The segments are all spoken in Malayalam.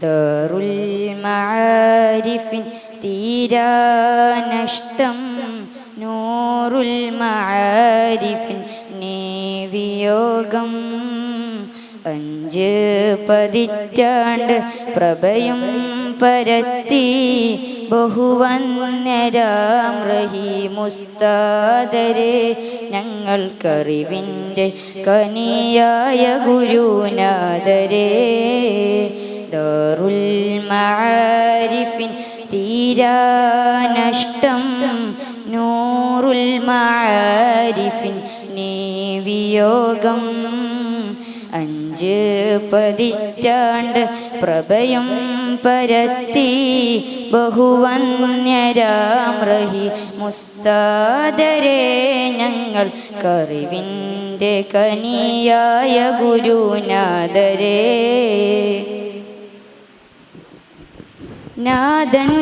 ദാറുൽ മആരിഫിൻ തീരാനഷ്ടം നൂറുൽ മആരിഫിൻ വിയോഗം. 5 പതിറ്റാണ്ട് പ്രഭയും പരത്തി ബഹുവന്യരാം റഹീമുസ്താദരെ ഞങ്ങൾക്കറിവിൻ്റെ കനിയായ ഗുരുനാഥരെ. ദാറുൽ മആരിഫിൻ തീരാനഷ്ടം നൂറുൽ മആരിഫിൻ വിയോഗം. 5 പതിറ്റാണ്ട് പ്രഭയും പരത്തി ബഹുവന്യരാം റഹീമുസ്താദരെ ഞങ്ങൾക്കറിവിൻ്റെ കനിയായ ഗുരുനാഥരെ. നാദൻ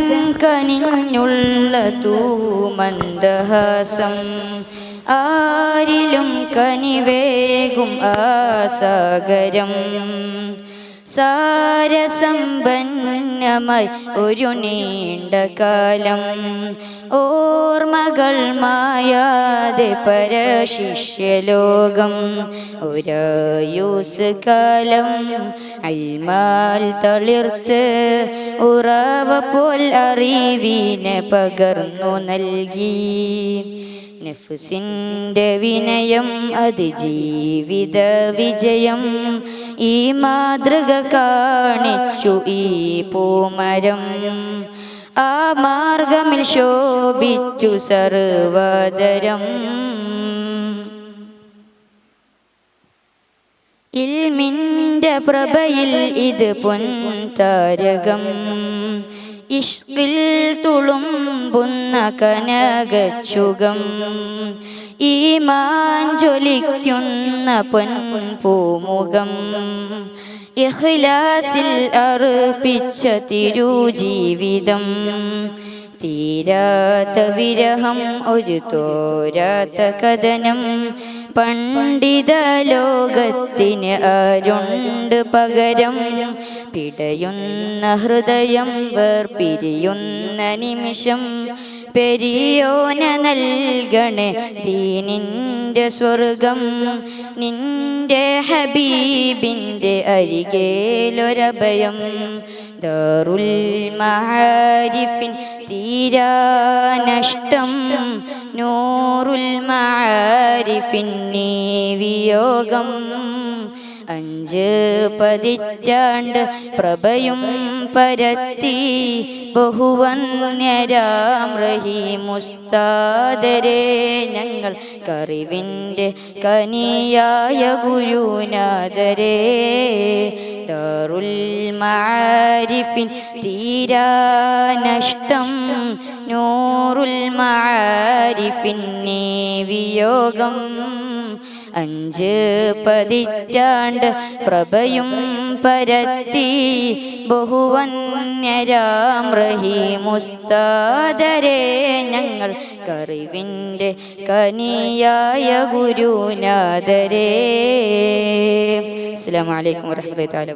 കനിഞ്ഞുള്ള തൂമന്ദഹാസം ആരിലും കനിവേകും ആസാഗരം. സാരസമ്പന്നമായി ഒരു നീണ്ട കാലം ഓർമ്മകൾ മായാതെ പരശിഷ്യലോകം. ഒരായുസ് കാലം അൽമാൽ തളിർത്ത് ഉറവ പോൽ അറിവിനെ പകർന്നു നൽകി. നഫ്സിൻ്റെ വിനയം അതിജീവിത വിജയം ഈ മാതൃക കാണിച്ചു ഈ പൂമരം. ആ മാർഗമിൽ ശോഭിച്ചു സർവദരം. ഇൽമിൻ്റെ പ്രഭയിൽ ഇത് പൊൻതാരകം ഇഷ്കിൽ തുളുമ്പുന്ന കനകച്ചുകം. ഈമാൻ ജ്വലിക്കുന്ന പൊൻപൂമുഖം ഇഖ്ലാസിൽ അർപ്പിച്ച തിരുജീവിതം. തീരാത്ത വിരഹം ഒരു തോരാത്ത കഥനം പണ്ഡിത ലോകത്തിന് ആരുണ്ട് പകരം. പിടയുന്ന ഹൃദയം വേർപിരിയുന്ന നിമിഷം പെരിയോന നൽകണേ ദീനിൻ്റെ സ്വർഗം. നിന്റെ ഹബീബിൻ്റെ അരികേലൊരഭയം. ദാറുൽ മആരിഫിൻ തീരാനഷ്ടം നൂറുൽ മആരിഫിൻ വിയോഗം. 5 പതിറ്റാണ്ട് പ്രഭയും പരത്തി ബഹുവന്യരാം റഹീമുസ്താദരെ ഞങ്ങൾക്കറിവിൻ്റെ കനിയായ ഗുരുനാഥരെ. ദാറുൽ മആരിഫിൻ തീരാനഷ്ടം നൂറുൽ മആരിഫിൻ വിയോഗം. 5 പതിറ്റാണ്ട് പ്രഭയും പരത്തി ബഹുവന്യരാം റഹീമുസ്താദരെ ഞങ്ങൾക്കറിവിൻ്റെ കനിയായ ഗുരുനാഥരെ. അസ്സലാമു അലൈക്കും വറഹ്മത്തുള്ളാഹി തആല.